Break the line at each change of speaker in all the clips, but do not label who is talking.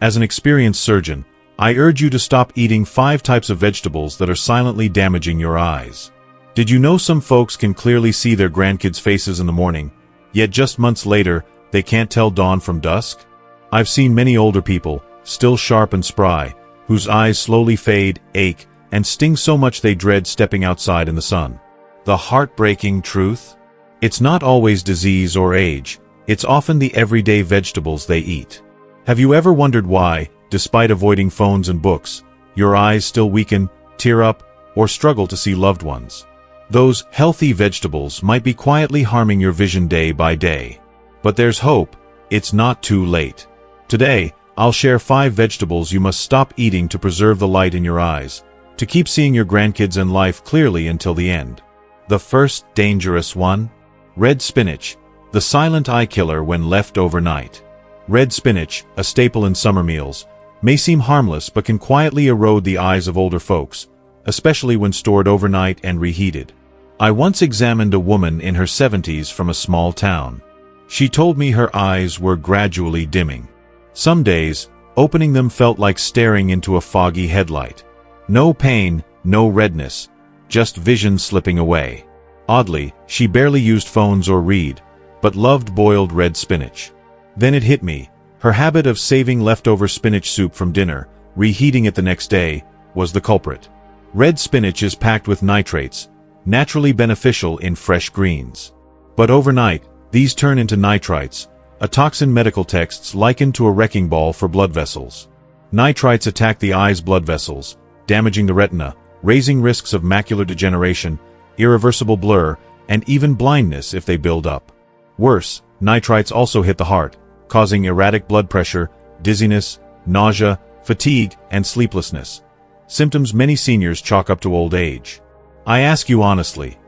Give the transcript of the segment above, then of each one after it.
As an experienced surgeon, I urge you to stop eating 5 types of vegetables that are silently damaging your eyes. Did you know some folks can clearly see their grandkids' faces in the morning, yet just months later, they can't tell dawn from dusk? I've seen many older people, still sharp and spry, whose eyes slowly fade, ache, and sting so much they dread stepping outside in the sun. The heartbreaking truth? It's not always disease or age, it's often the everyday vegetables they eat. Have you ever wondered why, despite avoiding phones and books, your eyes still weaken, tear up, or struggle to see loved ones? Those healthy vegetables might be quietly harming your vision day by day. But there's hope, it's not too late. Today, I'll share 5 vegetables you must stop eating to preserve the light in your eyes, to keep seeing your grandkids and life clearly until the end. The first dangerous one? Red spinach, the silent eye killer when left overnight. Red spinach, a staple in summer meals, may seem harmless but can quietly erode the eyes of older folks, especially when stored overnight and reheated. I once examined a woman in her 70s from a small town. She told me her eyes were gradually dimming. Some days, opening them felt like staring into a foggy headlight. No pain, no redness, just vision slipping away. Oddly, she barely used phones or read, but loved boiled red spinach. Then it hit me, her habit of saving leftover spinach soup from dinner, reheating it the next day, was the culprit. Red spinach is packed with nitrates, naturally beneficial in fresh greens. But overnight, these turn into nitrites, a toxin medical texts likened to a wrecking ball for blood vessels. Nitrites attack the eye's blood vessels, damaging the retina, raising risks of macular degeneration, irreversible blur, and even blindness if they build up. Worse, nitrites also hit the heart, causing erratic blood pressure, dizziness, nausea, fatigue, and sleeplessness. Symptoms many seniors chalk up to old age. I ask you honestly,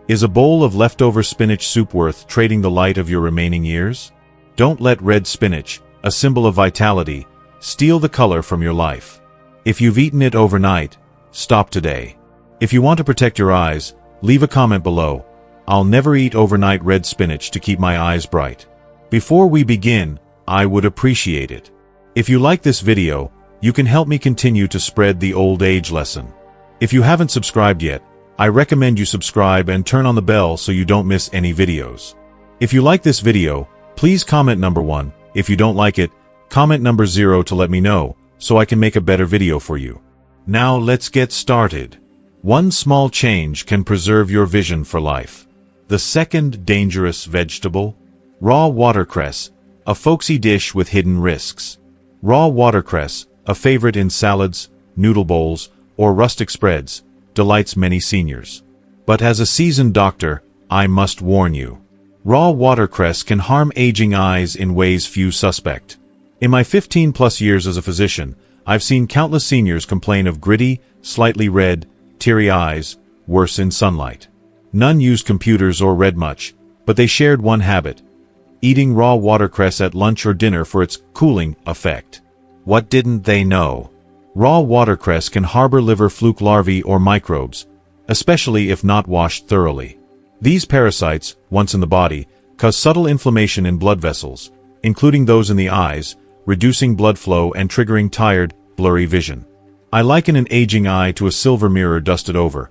is a bowl of leftover spinach soup worth trading the light of your remaining years? Don't let red spinach, a symbol of vitality, steal the color from your life. If you've eaten it overnight, stop today. If you want to protect your eyes, leave a comment below. I'll never eat overnight red spinach to keep my eyes bright. Before we begin, I would appreciate it. If you like this video, you can help me continue to spread the old age lesson. If you haven't subscribed yet, I recommend you subscribe and turn on the bell so you don't miss any videos. If you like this video, please comment number 1. If you don't like it, comment number 0 to let me know, so I can make a better video for you. Now let's get started. One small change can preserve your vision for life. The second dangerous vegetable? Raw watercress, a folksy dish with hidden risks. Raw watercress, a favorite in salads, noodle bowls, or rustic spreads, delights many seniors. But as a seasoned doctor, I must warn you. Raw watercress can harm aging eyes in ways few suspect. In my 15+ years as a physician, I've seen countless seniors complain of gritty, slightly red, teary eyes, worse in sunlight. None used computers or read much, but they shared one habit: eating raw watercress at lunch or dinner for its cooling effect. What didn't they know? Raw watercress can harbor liver fluke larvae or microbes, especially if not washed thoroughly. These parasites, once in the body, cause subtle inflammation in blood vessels, including those in the eyes, reducing blood flow and triggering tired, blurry vision. I liken an aging eye to a silver mirror dusted over.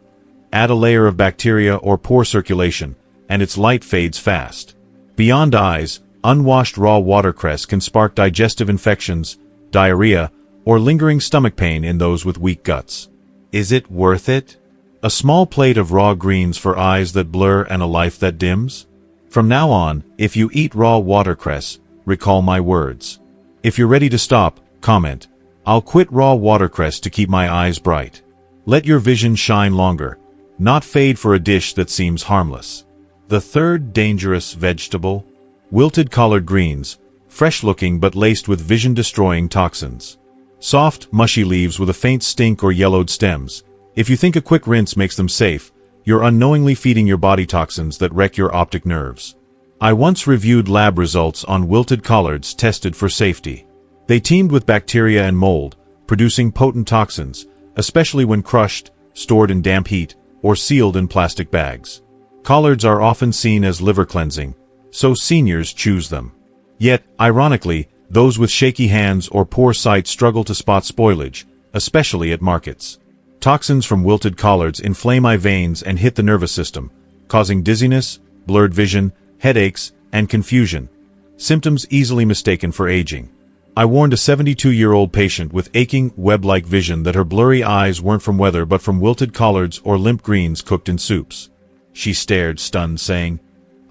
Add a layer of bacteria or poor circulation, and its light fades fast. Beyond eyes, unwashed raw watercress can spark digestive infections, diarrhea, or lingering stomach pain in those with weak guts. Is it worth it? A small plate of raw greens for eyes that blur and a life that dims? From now on, if you eat raw watercress, recall my words. If you're ready to stop, comment, "I'll quit raw watercress to keep my eyes bright." Let your vision shine longer, not fade for a dish that seems harmless. The third dangerous vegetable? Wilted collard greens, fresh-looking but laced with vision-destroying toxins. Soft, mushy leaves with a faint stink or yellowed stems. If you think a quick rinse makes them safe, you're unknowingly feeding your body toxins that wreck your optic nerves. I once reviewed lab results on wilted collards tested for safety. They teemed with bacteria and mold, producing potent toxins, especially when crushed, stored in damp heat, or sealed in plastic bags. Collards are often seen as liver cleansing, so seniors choose them. Yet, ironically, Those with shaky hands or poor sight struggle to spot spoilage, especially at markets. Toxins from wilted collards inflame eye veins and hit the nervous system, causing dizziness, blurred vision, headaches, and confusion. Symptoms easily mistaken for aging. I warned a 72-year-old patient with aching, web-like vision that her blurry eyes weren't from weather but from wilted collards or limp greens cooked in soups. She stared, stunned, saying,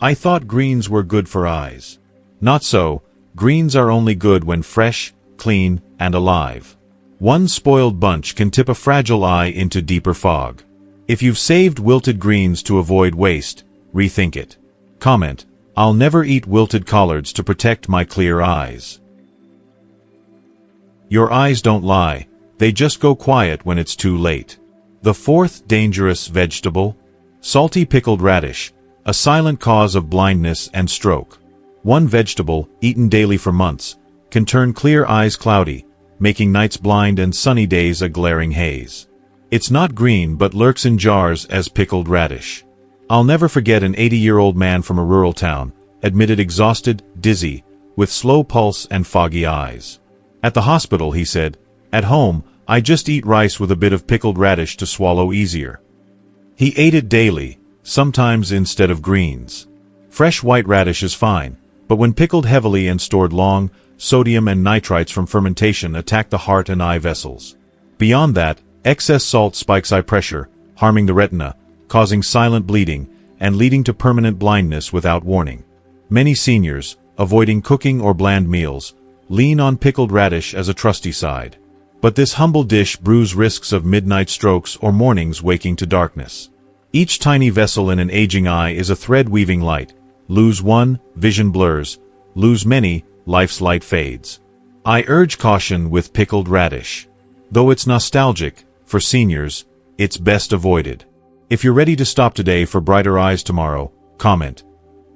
"I thought greens were good for eyes." Not so. Greens are only good when fresh, clean, and alive. One spoiled bunch can tip a fragile eye into deeper fog. If you've saved wilted greens to avoid waste, rethink it. Comment: I'll never eat wilted collards to protect my clear eyes. Your eyes don't lie, they just go quiet when it's too late. The fourth dangerous vegetable? Salty pickled radish, a silent cause of blindness and stroke. One vegetable, eaten daily for months, can turn clear eyes cloudy, making nights blind and sunny days a glaring haze. It's not green but lurks in jars as pickled radish. I'll never forget an 80-year-old man from a rural town, admitted exhausted, dizzy, with slow pulse and foggy eyes. At the hospital, he said, "At home, I just eat rice with a bit of pickled radish to swallow easier." He ate it daily, sometimes instead of greens. Fresh white radish is fine, but when pickled heavily and stored long, sodium and nitrites from fermentation attack the heart and eye vessels. Beyond that, excess salt spikes eye pressure, harming the retina, causing silent bleeding, and leading to permanent blindness without warning. Many seniors, avoiding cooking or bland meals, lean on pickled radish as a trusty side. But this humble dish brews risks of midnight strokes or mornings waking to darkness. Each tiny vessel in an aging eye is a thread weaving light. Lose one, vision blurs. Lose many, life's light fades. I urge caution with pickled radish. Though it's nostalgic, for seniors, it's best avoided. If you're ready to stop today for brighter eyes tomorrow, comment: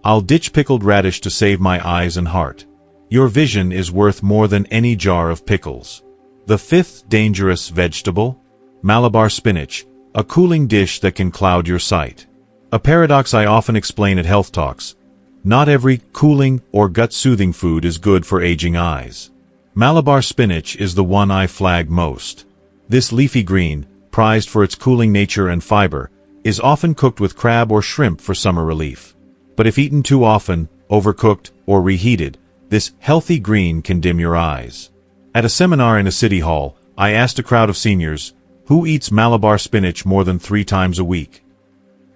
I'll ditch pickled radish to save my eyes and heart. Your vision is worth more than any jar of pickles. The fifth dangerous vegetable? Malibar spinach, a cooling dish that can cloud your sight. A paradox I often explain at health talks. Not every cooling or gut-soothing food is good for aging eyes. Malibar spinach is the one I flag most. This leafy green, prized for its cooling nature and fiber, is often cooked with crab or shrimp for summer relief. But if eaten too often, overcooked, or reheated, this healthy green can dim your eyes. At a seminar in a city hall, I asked a crowd of seniors, who eats Malibar spinach more than 3 times a week?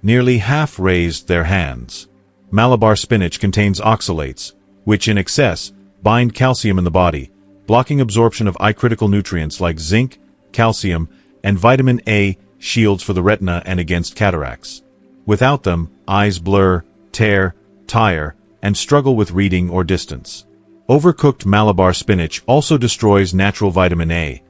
Nearly half raised their hands. Malibar spinach contains oxalates, which in excess bind calcium in the body, blocking absorption of eye-critical nutrients like zinc, calcium, and vitamin A, shields for the retina and against cataracts. Without them, eyes blur, tear, tire, and struggle with reading or distance. Overcooked Malibar spinach also destroys natural vitamin A,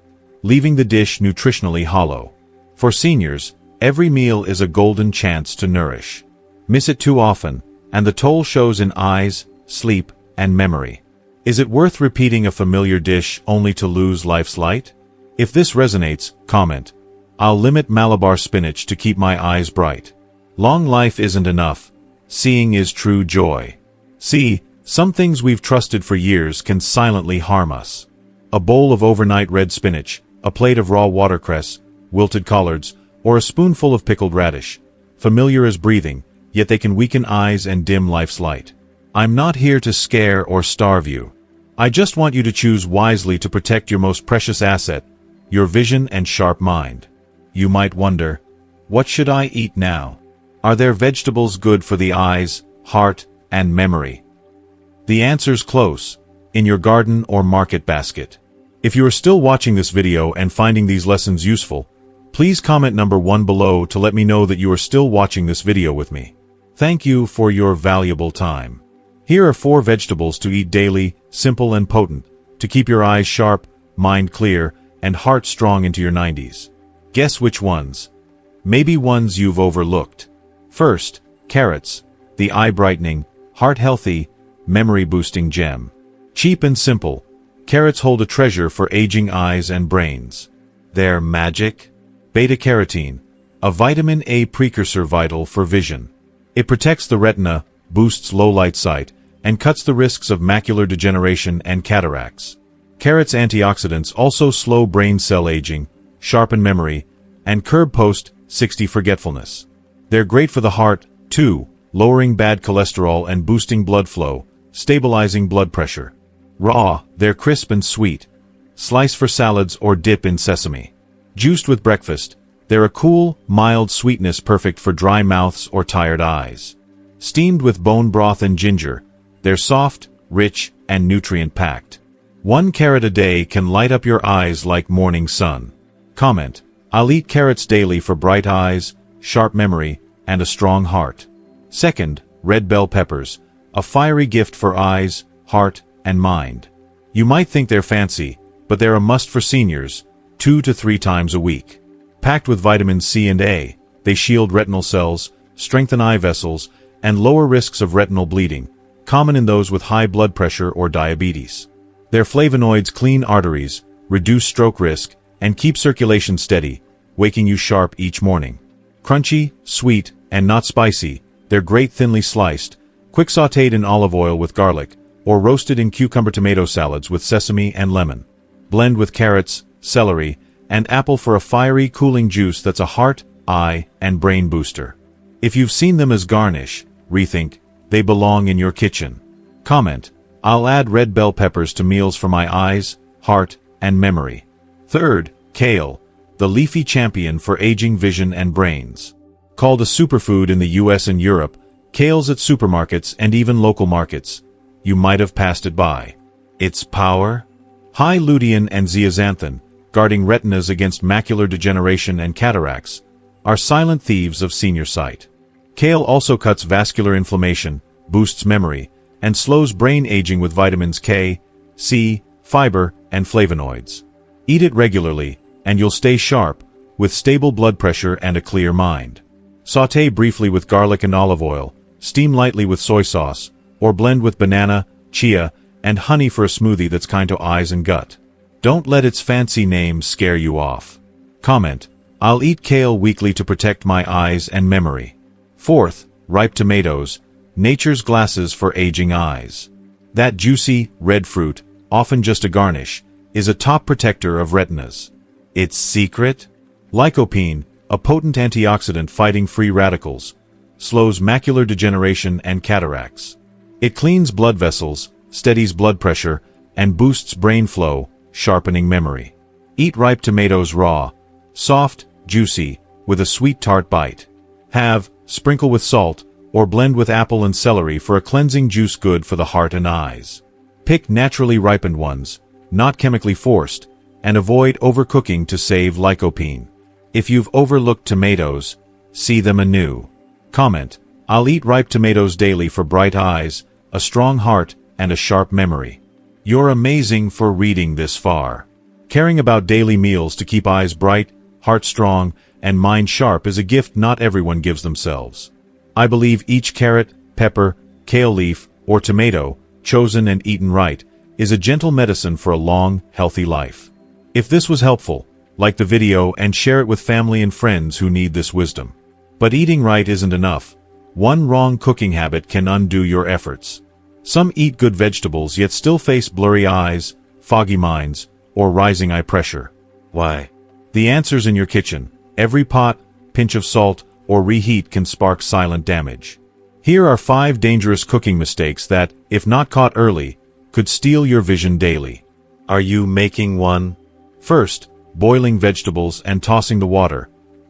leaving the dish nutritionally hollow. For seniors, every meal is a golden chance to nourish. Miss it too often, and the toll shows in eyes, sleep, and memory. Is it worth repeating a familiar dish only to lose life's light? If this resonates, comment: I'll limit Malibar spinach to keep my eyes bright. Long life isn't enough. Seeing is true joy. See, some things we've trusted for years can silently harm us. A bowl of overnight red spinach, a plate of raw watercress, wilted collards, or a spoonful of pickled radish. Familiar as breathing, yet they can weaken eyes and dim life's light. I'm not here to scare or starve you. I just want you to choose wisely to protect your most precious asset, your vision and sharp mind. You might wonder, what should I eat now? Are there vegetables good for the eyes, heart, and memory? The answer's close, in your garden or market basket. If you are still watching this video and finding these lessons useful, please comment number 1 below to let me know that you are still watching this video with me. Thank you for your valuable time. Here are 4 vegetables to eat daily, simple and potent, to keep your eyes sharp, mind clear, and heart strong into your 90s. Guess which ones? Maybe ones you've overlooked. First, carrots, the eye-brightening, heart-healthy, memory-boosting gem. Cheap and simple, carrots hold a treasure for aging eyes and brains. They're magic. Beta-carotene, a vitamin A precursor vital for vision. It protects the retina, boosts low-light sight, and cuts the risks of macular degeneration and cataracts. Carrots' antioxidants also slow brain cell aging, sharpen memory, and curb post-60 forgetfulness. They're great for the heart, too, lowering bad cholesterol and boosting blood flow, stabilizing blood pressure. Raw, they're crisp and sweet. Slice for salads or dip in sesame. Juiced with breakfast, they're a cool, mild sweetness perfect for dry mouths or tired eyes. Steamed with bone broth and ginger, they're soft, rich, and nutrient-packed. 1 carrot a day can light up your eyes like morning sun. Comment: I'll eat carrots daily for bright eyes, sharp memory, and a strong heart. Second, red bell peppers, a fiery gift for eyes, heart, and mind. You might think they're fancy, but they're a must for seniors, 2 to 3 times a week. Packed with vitamins C and A, they shield retinal cells, strengthen eye vessels, and lower risks of retinal bleeding, common in those with high blood pressure or diabetes. Their flavonoids clean arteries, reduce stroke risk, and keep circulation steady, waking you sharp each morning. Crunchy, sweet, and not spicy, they're great thinly sliced, quick sautéed in olive oil with garlic, or roasted in cucumber tomato salads with sesame and lemon. Blend with carrots, celery, and apple for a fiery, cooling juice that's a heart, eye, and brain booster. If you've seen them as garnish, rethink, they belong in your kitchen. Comment: I'll add red bell peppers to meals for my eyes, heart, and memory. Third, kale, the leafy champion for aging vision and brains. Called a superfood in the US and Europe, kale's at supermarkets and even local markets. You might have passed it by. Its power? High lutein and zeaxanthin, guarding retinas against macular degeneration and cataracts, are silent thieves of senior sight. Kale also cuts vascular inflammation, boosts memory, and slows brain aging with vitamins K, C, fiber, and flavonoids. Eat it regularly, and you'll stay sharp, with stable blood pressure and a clear mind. Sauté briefly with garlic and olive oil, steam lightly with soy sauce, or blend with banana, chia, and honey for a smoothie that's kind to eyes and gut. Don't let its fancy name scare you off. Comment: I'll eat kale weekly to protect my eyes and memory. Fourth, ripe tomatoes, nature's glasses for aging eyes. That juicy, red fruit, often just a garnish, is a top protector of retinas. Its secret? Lycopene, a potent antioxidant fighting free radicals, slows macular degeneration and cataracts. It cleans blood vessels, steadies blood pressure, and boosts brain flow, sharpening memory. Eat ripe tomatoes raw, soft, juicy, with a sweet tart bite. Have, sprinkle with salt, or blend with apple and celery for a cleansing juice good for the heart and eyes. Pick naturally ripened ones, not chemically forced, and avoid overcooking to save lycopene. If you've overlooked tomatoes, see them anew. Comment: I'll eat ripe tomatoes daily for bright eyes, a strong heart, and a sharp memory. You're amazing for reading this far. Caring about daily meals to keep eyes bright, heart strong, and mind sharp is a gift not everyone gives themselves. I believe each carrot, pepper, kale leaf, or tomato, chosen and eaten right, is a gentle medicine for a long, healthy life. If this was helpful, like the video and share it with family and friends who need this wisdom. But eating right isn't enough. One wrong cooking habit can undo your efforts. Some eat good vegetables yet still face blurry eyes, foggy minds, or rising eye pressure. Why? The answer's in your kitchen. Every pot, pinch of salt, or reheat can spark silent damage. Here are 5 dangerous cooking mistakes that, if not caught early, could steal your vision daily. Are you making one? First, boiling vegetables and tossing the water,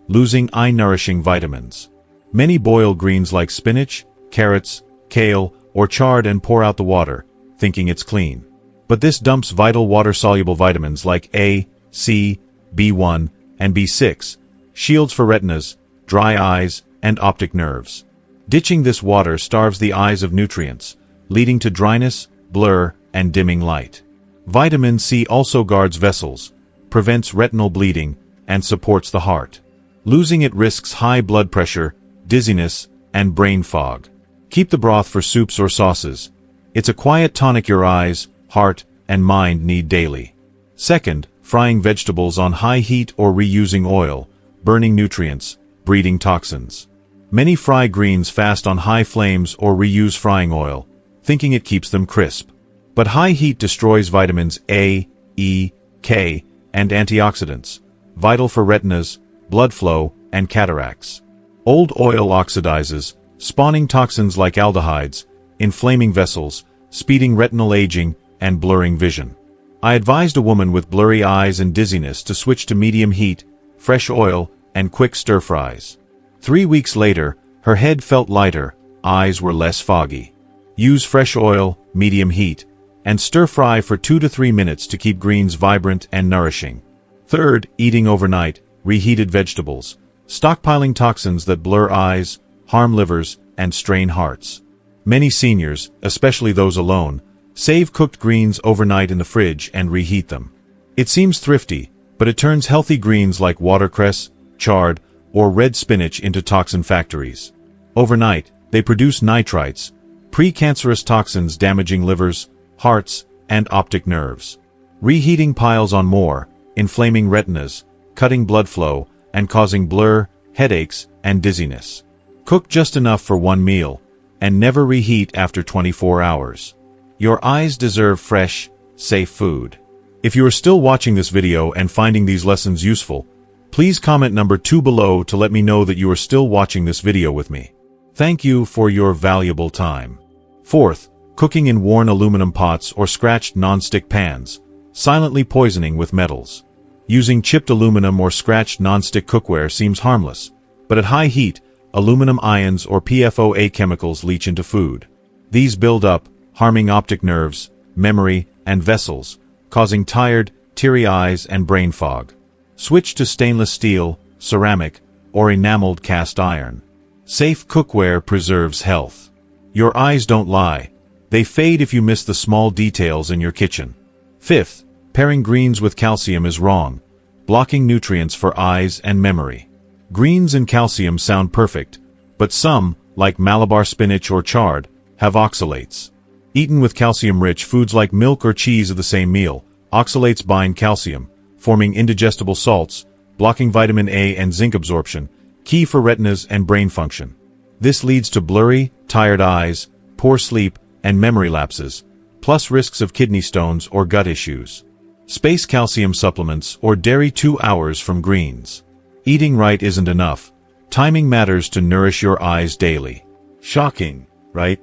losing eye-nourishing vitamins. Many boil greens like spinach, carrots, kale, or chard and pour out the water, thinking it's clean. But this dumps vital water-soluble vitamins like A, C, B1, and B6, shields for retinas, dry eyes, and optic nerves. Ditching this water starves the eyes of nutrients, leading to dryness, blur, and dimming light. Vitamin C also guards vessels, prevents retinal bleeding, and supports the heart. Losing it risks high blood pressure, dizziness, and brain fog. Keep the broth for soups or sauces. It's a quiet tonic your eyes, heart, and mind need daily. Second, frying vegetables on high heat or reusing oil, burning nutrients, breeding toxins. Many fry greens fast on high flames or reuse frying oil, thinking it keeps them crisp. But high heat destroys vitamins A, E, K, and antioxidants, vital for retinas, blood flow, and cataracts. Old oil oxidizes, spawning toxins like aldehydes, inflaming vessels, speeding retinal aging, and blurring vision. I advised a woman with blurry eyes and dizziness to switch to medium heat, fresh oil, and quick stir-fries. 3 weeks later, her head felt lighter, eyes were less foggy. Use fresh oil, medium heat, and stir-fry for 2 to 3 minutes to keep greens vibrant and nourishing. Third, eating overnight, reheated vegetables, stockpiling toxins that blur eyes, harm livers, and strain hearts. Many seniors, especially those alone, save cooked greens overnight in the fridge and reheat them. It seems thrifty, but it turns healthy greens like water cress, chard, or red spinach into toxin factories. Overnight, they produce nitrites, precancerous toxins damaging livers, hearts, and optic nerves. Reheating piles on more, inflaming retinas, cutting blood flow, and causing blur, headaches, and dizziness. Cook just enough for one meal, and never reheat after 24 hours. Your eyes deserve fresh, safe food. If you are still watching this video and finding these lessons useful, please comment number 2 below to let me know that you are still watching this video with me. Thank you for your valuable time. Fourth, cooking in worn aluminum pots or scratched non-stick pans, silently poisoning with metals. Using chipped aluminum or scratched non-stick cookware seems harmless, but at high heat, aluminum ions or PFOA chemicals leach into food. These build up, harming optic nerves, memory, and vessels, causing tired, teary eyes and brain fog. Switch to stainless steel, ceramic, or enameled cast iron. Safe cookware preserves health. Your eyes don't lie. They fade if you miss the small details in your kitchen. Fifth, pairing greens with calcium is wrong, blocking nutrients for eyes and memory. Greens and calcium sound perfect, but some, like Malibar spinach or chard, have oxalates. Eaten with calcium-rich foods like milk or cheese of the same meal, oxalates bind calcium, forming indigestible salts, blocking vitamin A and zinc absorption, key for retinas and brain function. This leads to blurry, tired eyes, poor sleep, and memory lapses, plus risks of kidney stones or gut issues. Space calcium supplements or dairy 2 hours from greens. Eating right isn't enough. Timing matters to nourish your eyes daily. Shocking, right?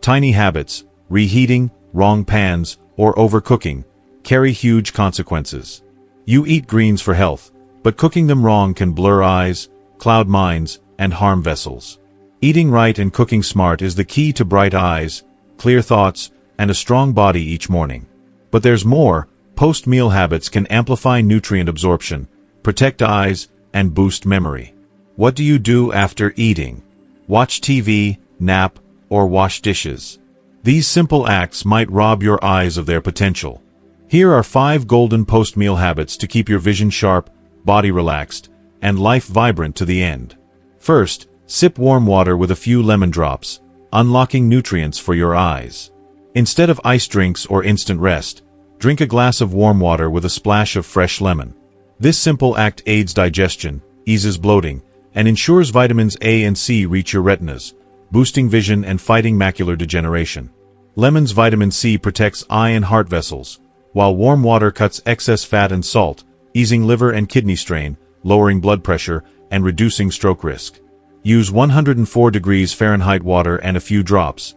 Tiny habits, reheating, wrong pans, or overcooking, carry huge consequences. You eat greens for health, but cooking them wrong can blur eyes, cloud minds, and harm vessels. Eating right and cooking smart is the key to bright eyes, clear thoughts, and a strong body each morning. But there's more. Post-meal habits can amplify nutrient absorption, protect eyes, and boost memory. What do you do after eating? Watch TV, nap, or wash dishes. These simple acts might rob your eyes of their potential. Here are 5 golden post-meal habits to keep your vision sharp, body relaxed, and life vibrant to the end. First, sip warm water with a few lemon drops, unlocking nutrients for your eyes. Instead of ice drinks or instant rest, drink a glass of warm water with a splash of fresh lemon. This simple act aids digestion, eases bloating, and ensures vitamins A and C reach your retinas, boosting vision and fighting macular degeneration. Lemon's vitamin C protects eye and heart vessels, while warm water cuts excess fat and salt, easing liver and kidney strain, lowering blood pressure, and reducing stroke risk. Use 104 degrees Fahrenheit water and a few drops.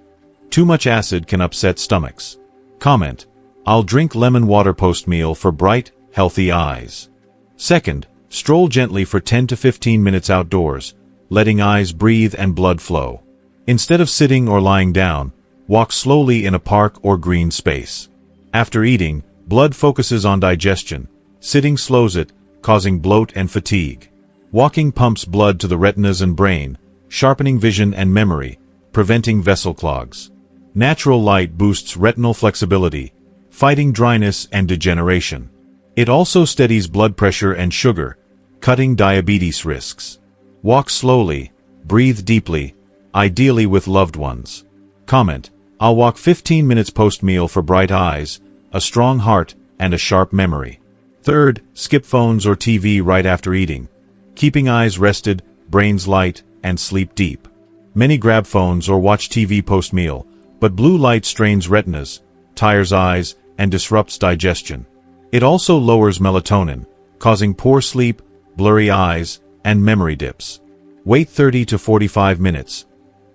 Too much acid can upset stomachs. Comment: I'll drink lemon water post-meal for bright, healthy eyes. Second, stroll gently for 10 to 15 minutes outdoors, letting eyes breathe and blood flow. Instead of sitting or lying down, walk slowly in a park or green space. After eating, blood focuses on digestion. Sitting slows it, causing bloat and fatigue. Walking pumps blood to the retinas and brain, sharpening vision and memory, preventing vessel clogs. Natural light boosts retinal flexibility, fighting dryness and degeneration. It also steadies blood pressure and sugar, cutting diabetes risks. Walk slowly, breathe deeply, ideally with loved ones. Comment: I'll walk 15 minutes post-meal for bright eyes, a strong heart, and a sharp memory. Third, skip phones or TV right after eating, keeping eyes rested, brains light, and sleep deep. Many grab phones or watch TV post-meal, But blue light strains retinas, tires eyes, and disrupts digestion. It also lowers melatonin, causing poor sleep, blurry eyes, and memory dips. Wait 30 to 45 minutes.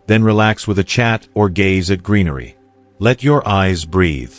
Then relax with a chat or gaze at greenery. Let your eyes breathe.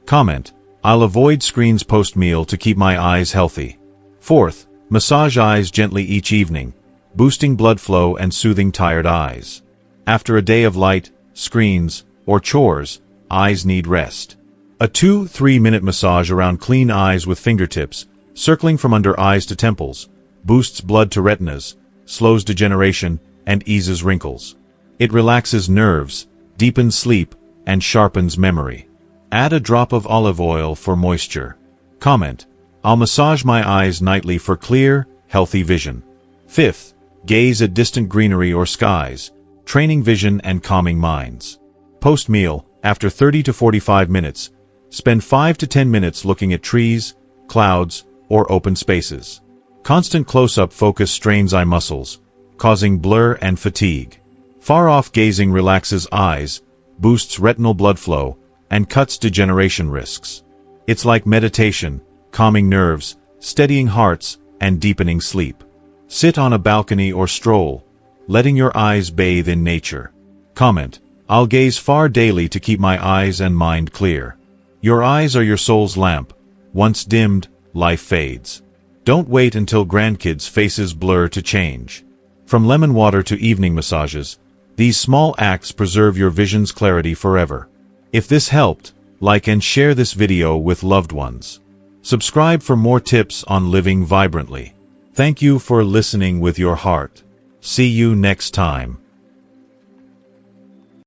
Comment: I'll avoid screens post-meal to keep my eyes healthy. Fourth, massage eyes gently each evening, boosting blood flow and soothing tired eyes. After a day of light, screens, or chores, eyes need rest. A 2-3 minute massage around clean eyes with fingertips, circling from under eyes to temples, boosts blood to retinas, slows degeneration, and eases wrinkles. It relaxes nerves, deepens sleep, and sharpens memory. Add a drop of olive oil for moisture. Comment: I'll massage my eyes nightly for clear, healthy vision. Fifth, gaze at distant greenery or skies, training vision and calming minds. Post-meal, after 30 to 45 minutes, spend 5 to 10 minutes looking at trees, clouds, or open spaces. Constant close-up focus strains eye muscles, causing blur and fatigue. Far-off gazing relaxes eyes, boosts retinal blood flow, and cuts degeneration risks. It's like meditation, calming nerves, steadying hearts, and deepening sleep. Sit on a balcony or stroll, letting your eyes bathe in nature. Comment: I'll gaze far daily to keep my eyes and mind clear. Your eyes are your soul's lamp. Once dimmed, life fades. Don't wait until grandkids' faces blur to change. From lemon water to evening massages, these small acts preserve your vision's clarity forever. If this helped, like and share this video with loved ones. Subscribe for more tips on living vibrantly. Thank you for listening with your heart. See you next time.